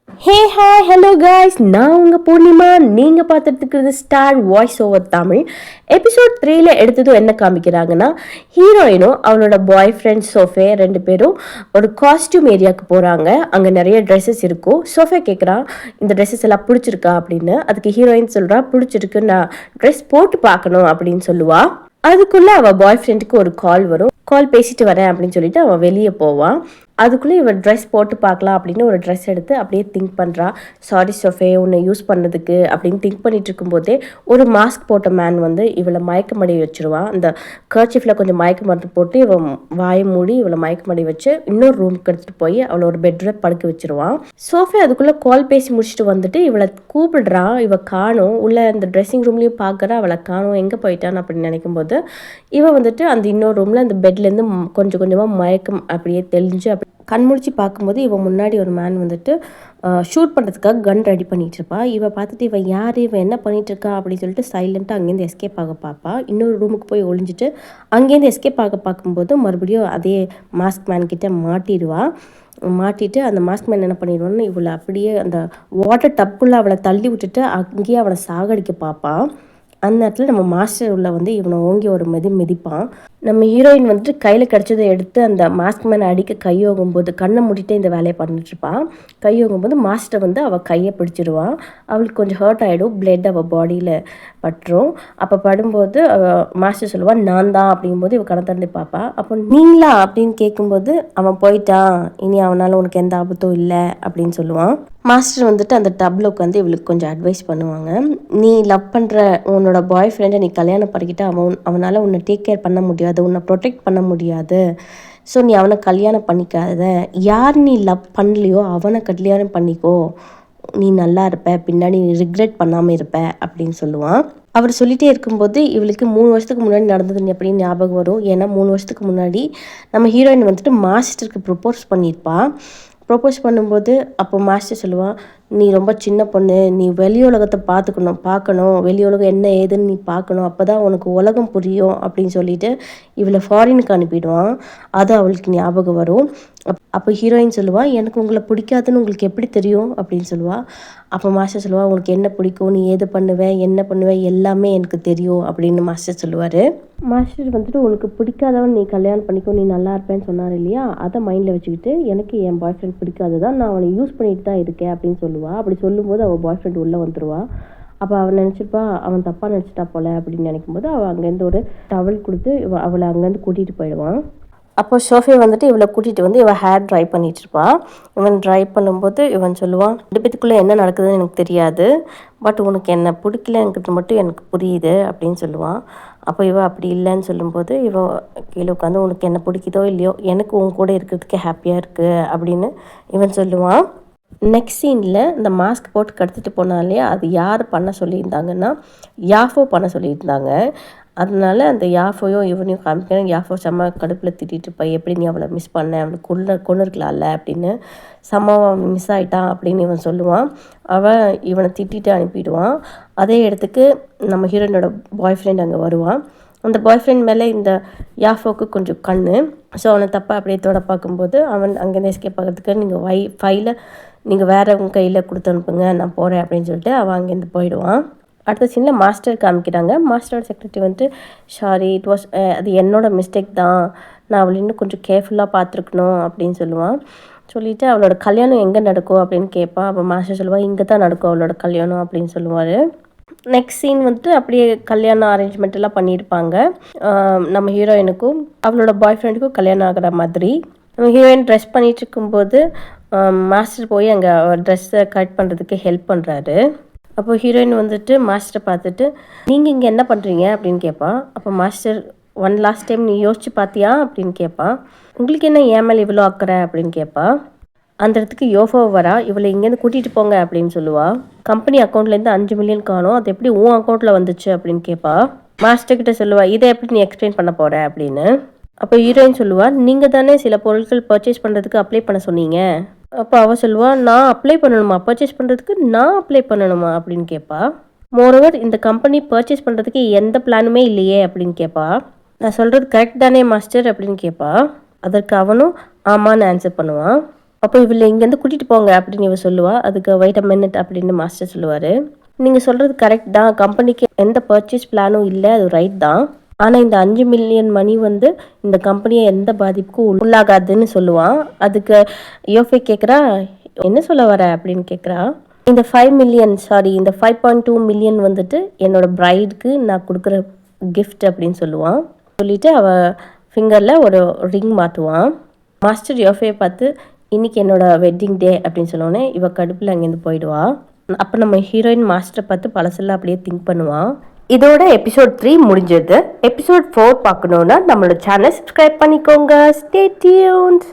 Hey hi hello guys, நான் உங்கள் பூர்ணிமா. நீங்கள் பார்த்துட்டு இருக்கிறது star voice over Tamil. Episode 3ல எடுத்ததும் என்ன காமிக்கிறாங்கன்னா, ஹீரோயினும் அவளோட பாய் ஃப்ரெண்ட் சோஃபே 2 பேரும் ஒரு காஸ்டியூம் ஏரியாவுக்கு போகிறாங்க. அங்கே நிறைய ட்ரெஸ்ஸஸ் இருக்கும். சோஃபே கேட்குறான், இந்த ட்ரெஸ்ஸஸ் எல்லாம் பிடிச்சிருக்கா அப்படின்னு. அதுக்கு ஹீரோயின் சொல்கிறா, பிடிச்சிருக்கு, நான் ட்ரெஸ் போட்டு பார்க்கணும் அப்படின்னு சொல்லுவா. அதுக்குள்ளே அவள் பாய் ஃப்ரெண்டுக்கு ஒரு கால் வரும். கால் பேசிட்டு வரேன் அப்படின்னு சொல்லிட்டு அவன் வெளியே போவான். அதுக்குள்ளே இவன் ட்ரெஸ் போட்டு பார்க்கலாம் அப்படின்னு ஒரு ட்ரெஸ் எடுத்து அப்படியே திங்க் பண்ணுறா. சாரி சோஃபே, உன்னை யூஸ் பண்ணதுக்கு அப்படின்னு திங்க் பண்ணிட்டு இருக்கும்போதே ஒரு மாஸ்க் போட்ட மேன் வந்து இவளை மயக்கமடை வச்சுருவான். அந்த கர்ச்சிஃபில் கொஞ்சம் மயக்க மருந்து போட்டு இவன் வாயை மூடி இவளை மயக்கமடை வச்சு இன்னொரு ரூமுக்கு எடுத்துகிட்டு போய் அவளை ஒரு பெட்டில் படுக்க வச்சுருவான். சோஃபே அதுக்குள்ளே கால் பேசி முடிச்சுட்டு வந்துட்டு இவளை கூப்பிடுறான். இவள் காணும். உள்ள அந்த ட்ரெஸ்ஸிங் ரூம்லேயும் பார்க்குறா, அவளை காணும், எங்கே போயிட்டான்னு அப்படின்னு நினைக்கும்போது இவன் வந்துட்டு அந்த இன்னொரு ரூமில் அந்த பெட்லேருந்து கொஞ்சம் கொஞ்சமாக மயக்கம் அப்படியே தெளிஞ்சு அப்படி கண்முழிச்சு பார்க்கும்போது இவன் முன்னாடி ஒரு மேன் வந்துட்டு ஷூட் பண்ணுறதுக்காக கன் ரெடி பண்ணிகிட்டு இருப்பா. இவன் பார்த்துட்டு இவன் யார், இவன் என்ன பண்ணிகிட்டு இருக்கா அப்படின்னு சொல்லிட்டு சைலண்ட்டாக அங்கேருந்து எஸ்கேப் ஆக பார்ப்பா. இன்னொரு ரூமுக்கு போய் ஒழிஞ்சிட்டு அங்கேருந்து எஸ்கேப் ஆக பார்க்கும்போது மறுபடியும் அதே மாஸ்க் மேன் கிட்ட மாட்டிட்டு அந்த மாஸ்க் மேன் என்ன பண்ணிடுவான்னு இவளை அப்படியே அந்த வாட்டர் டப்புக்குள்ளே அவளை தள்ளி விட்டுட்டு அங்கேயே அவளை சாகடிக்க பார்ப்பான். அந்த இடத்துல நம்ம மாஸ்டர் உள்ள வந்து இவனை ஓங்கி ஒரு மிதிப்பான். நம்ம ஹீரோயின் வந்துட்டு கையில் கிடச்சதை எடுத்து அந்த மாஸ்க் மேனை அடிக்க கையோகும்போது கண்ணை மூடிட்டே இந்த வேலையை பண்ணிட்டுருப்பான். கையோகும்போது மாஸ்டர் வந்து அவள் கையை பிடிச்சிடுவான். அவளுக்கு கொஞ்சம் ஹர்ட் ஆகிடும். பிளட் அவள் பாடியில் பட்டுரும். அப்போ படும்போது மாஸ்டர் சொல்லுவான், நான் தான் அப்படிங்கும்போது இவள் கண் திறந்து பார்ப்பா. அப்போ நீங்களா அப்படின்னு கேட்கும்போது அவன் போயிட்டான், இனி அவனால் உனக்கு எந்த ஆபத்தும் இல்லை அப்படின்னு சொல்லுவான். மாஸ்டர் வந்துட்டு அந்த டப்பில் உட்காந்து இவளுக்கு கொஞ்சம் அட்வைஸ் பண்ணுவாங்க. நீ லவ் பண்ணுற உன்னோட பாய் ஃப்ரெண்டை நீ கல்யாணம் பண்ணிக்கிட்டு அவனால் உன்னை டேக் கேர் பண்ண முடியாது, உன்னை ப்ரொடெக்ட் பண்ண முடியாது. ஸோ நீ அவனை கல்யாணம் பண்ணிக்காத. யார் நீ லவ் பண்ணலையோ அவனை கல்யாணம் பண்ணிக்கோ, நீ நல்லா இருப்ப, பின்னாடி நீ ரிக்ரெட் பண்ணாமல் இருப்ப அப்படின்னு சொல்லுவான். அவர் சொல்லிகிட்டே இருக்கும்போது இவளுக்கு 3 வருஷத்துக்கு முன்னாடி நடந்தது அப்படின்னு ஞாபகம் வரும். ஏன்னா 3 வருஷத்துக்கு முன்னாடி நம்ம ஹீரோயின் வந்துட்டு மாஸ்டருக்கு ப்ரொப்போஸ் பண்ணியிருப்பாள். ப்ரொப்போஸ் பண்ணும்போது அப்போ மாஸ்டர் சொல்லுவான், நீ ரொம்ப சின்ன பொண்ணு, நீ வெளி உலகத்தை பார்க்கணும், வெளி உலகம் என்ன ஏதுன்னு நீ பார்க்கணும், அப்போ தான் உனக்கு உலகம் புரியும் அப்படின்னு சொல்லிட்டு இவளை ஃபாரினுக்கு அனுப்பிடுவான். அது அவளுக்கு ஞாபகம் வரும். அப்போ ஹீரோயின் சொல்லுவாள், எனக்கு உங்களை பிடிக்காதுன்னு உங்களுக்கு எப்படி தெரியும் அப்படின்னு சொல்லுவாள். அப்போ மாஸ்டர் சொல்லுவாள், உனக்கு என்ன பிடிக்கும், நீ ஏது என்ன பண்ணுவ எல்லாமே எனக்கு தெரியும் அப்படின்னு மாஸ்டர் சொல்லுவார். மாஸ்டர் வந்துட்டு உனக்கு பிடிக்காதவன் நீ கல்யாணம் பண்ணிக்கோ, நீ நல்லா இருப்பேன்னு சொன்னார் இல்லையா, அதை மைண்டில் வச்சுக்கிட்டு எனக்கு என் பாய் ஃப்ரெண்ட் பிடிக்காது தான், நான் அவனை யூஸ் பண்ணிட்டு தான் இருக்கேன் அப்படின்னு சொல்லுவாள். அப்படி சொல்லும்போது அவள் பாய் ஃப்ரெண்ட் உள்ளே வந்துடுவா. அப்போ அவன் நினச்சிருப்பா, அவன் தப்பாக நினச்சிட்டா போல அப்படின்னு நினைக்கும்போது அவள் அங்கேருந்து ஒரு டவல் கொடுத்து அவளை அங்கேருந்து கூட்டிகிட்டு போயிடுவான். அப்போ சோஃபே வந்துட்டு இவளை கூட்டிகிட்டு வந்து இவள் ஹேர் ட்ரை பண்ணிகிட்ருப்பா. இவன் ட்ரை பண்ணும்போது இவன் சொல்லுவான், 2 பேத்துக்குள்ளே என்ன நடக்குதுன்னு எனக்கு தெரியாது, பட் உனக்கு என்ன பிடிக்கலங்கிறது மட்டும் எனக்கு புரியுது அப்படின்னு சொல்லுவான். அப்போ இவள் அப்படி இல்லைன்னு சொல்லும்போது இவன் கீழே உட்காந்து, உனக்கு என்ன பிடிக்குதோ இல்லையோ எனக்கு உன் கூட இருக்கிறதுக்கு ஹாப்பியாக இருக்குது அப்படின்னு இவன் சொல்லுவான். நெக்ஸ்ட் சீனில் இந்த மாஸ்க் போட்டு கடத்திட்டு போனாலே அது யார் பண்ண சொல்லியிருந்தாங்கன்னா யாஃபோ பண்ண சொல்லியிருந்தாங்க. அதனால அந்த யாஃபோயும் இவனையும் காமிக்கிறேன். யாஃபோ செம்ம கடுப்பில் திட்டிட்டு இருப்பா, எப்படி நீ அவளை மிஸ் பண்ண, அவளை கொண்டு இருக்கலாம்ல அப்படின்னு. செம்ம மிஸ் ஆகிட்டான் அப்படின்னு இவன் சொல்லுவான். அவன் இவனை திட்டிட்டு அனுப்பிடுவான். அதே இடத்துக்கு நம்ம ஹீரோயினோட பாய் ஃப்ரெண்ட் அங்கே வருவான். அந்த பாய் ஃப்ரெண்ட் மேலே இந்த யாஃபோக்கு கொஞ்சம் கண்ணு. ஸோ அவனை தப்பாக அப்படியே தொட பார்க்கும்போது அவன் அங்கேருந்து எஸ்கேப் ஆகிறதுக்கு நீங்கள் ஃபைலை நீங்கள் வேறவங்க கையில் கொடுத்து அனுப்புங்க, நான் போகிறேன் அப்படின்னு சொல்லிட்டு அவன் அங்கேருந்து போயிடுவான். அடுத்த சீனில் மாஸ்டர் காமிக்கிறாங்க. மாஸ்டரோட செக்ரட்டரி வந்துட்டு, சாரி இட் வாஸ் அது என்னோடய மிஸ்டேக் தான், நான் அவளை இன்னும் கொஞ்சம் கேர்ஃபுல்லாக பார்த்துருக்கணும் அப்படின்னு சொல்லுவான். சொல்லிவிட்டு அவளோட கல்யாணம் எங்கே நடக்கும் அப்படின்னு கேட்பான். அப்போ மாஸ்டர் சொல்லுவாள், இங்கே தான் நடக்கும் அவளோட கல்யாணம் அப்படின்னு சொல்லுவார். நெக்ஸ்ட் சீன் வந்துட்டு அப்படியே கல்யாணம் அரேஞ்ச்மெண்ட் எல்லாம் பண்ணியிருப்பாங்க. நம்ம ஹீரோயினுக்கும் அவளோட பாய் ஃப்ரெண்டுக்கும் கல்யாணம் ஆகிற மாதிரி. நம்ம ஹீரோயின் ட்ரெஸ் பண்ணிகிட்டு இருக்கும்போது மாஸ்டர் போய் அங்கே ட்ரெஸ்ஸை கட் பண்ணுறதுக்கு ஹெல்ப் பண்ணுறாரு. அப்போ ஹீரோயின் வந்துட்டு மாஸ்டரை பார்த்துட்டு, நீங்கள் இங்கே என்ன பண்ணுறீங்க அப்படின்னு கேட்பான். அப்போ மாஸ்டர், ஒன் லாஸ்ட் டைம் நீ யோசிச்சு பார்த்தியா அப்படின்னு கேட்பான். உங்களுக்கு என்ன ஏன் மேலே இவ்வளோ அக்கறை அப்படின்னு கேட்பான். அந்த இடத்துக்கு யோஃபோ வரா. இவளை இங்கேருந்து கூட்டிகிட்டு போங்க அப்படின்னு சொல்லுவாள். கம்பெனி அக்கௌண்ட்லேருந்து 5 மில்லியன் காணும், அது எப்படி உன் அக்கௌண்ட்டில் வந்துச்சு அப்படின்னு கேட்பா. மாஸ்டர்கிட்ட சொல்லுவாள், இதை எப்படி நீ எக்ஸ்பிளைன் பண்ண போகிற அப்படின்னு. அப்போ ஹீரோயின் சொல்லுவாள், நீங்கள் தானே சில பொருட்கள் பர்ச்சேஸ் பண்ணுறதுக்கு அப்ளை பண்ண சொன்னீங்க. அப்போ அவள் சொல்லுவாள், நான் அப்ளை பண்ணணுமா, பர்ச்சேஸ் பண்ணுறதுக்கு நான் அப்ளை பண்ணணுமா அப்படின்னு கேட்பா. மோரோவர் இந்த கம்பெனி பர்ச்சேஸ் பண்ணுறதுக்கு எந்த பிளானுமே இல்லையே அப்படின்னு கேட்பா. நான் சொல்கிறது கரெக்ட் தானே மாஸ்டர் அப்படின்னு கேட்பா. அதற்கு அவனும் ஆமான்னு ஆன்சர் பண்ணுவான். அப்போ இவளை இங்கேருந்து கூட்டிகிட்டு போங்க அப்படின்னு இவ சொல்லுவா. அதுக்கு வெயிட் அ மினிட் அப்படின்னு மாஸ்டர் சொல்லுவார். நீங்கள் சொல்கிறது கரெக்ட் தான், கம்பெனிக்கு எந்த பர்ச்சேஸ் பிளானும் இல்லை, அது ரைட் தான். ஆனால் இந்த 5 மில்லியன் மணி வந்து இந்த கம்பெனியை எந்த பாதிப்புக்கும் உள்ளாகாதுன்னு சொல்லுவான். அதுக்கு யோஃபே கேட்குறா, என்ன சொல்ல வர அப்படின்னு கேட்குறா. இந்த 5 மில்லியன் இந்த 5.2 மில்லியன் வந்துட்டு என்னோட பிரைடுக்கு நான் கொடுக்குற கிஃப்ட் அப்படின்னு சொல்லுவான். சொல்லிட்டு அவள் ஃபிங்கரில் ஒரு ரிங் மாட்டுவான். மாஸ்டர் யோஃபையை பார்த்து இன்னைக்கு என்னோட வெட்டிங் டே அப்படின்னு சொன்னோன்னே இவள் கடுப்பில் அங்கேருந்து போயிடுவா. அப்போ நம்ம ஹீரோயின் மாஸ்டரை பார்த்து பழசெல்லாம் அப்படியே திங்க் பண்ணுவான். இதோட எபிசோட் 3 முடிஞ்சது. எபிசோட் 4 பார்க்கணுன்னா நம்மளோட சேனல் சப்ஸ்கிரைப் பண்ணிக்கோங்க. Stay tuned.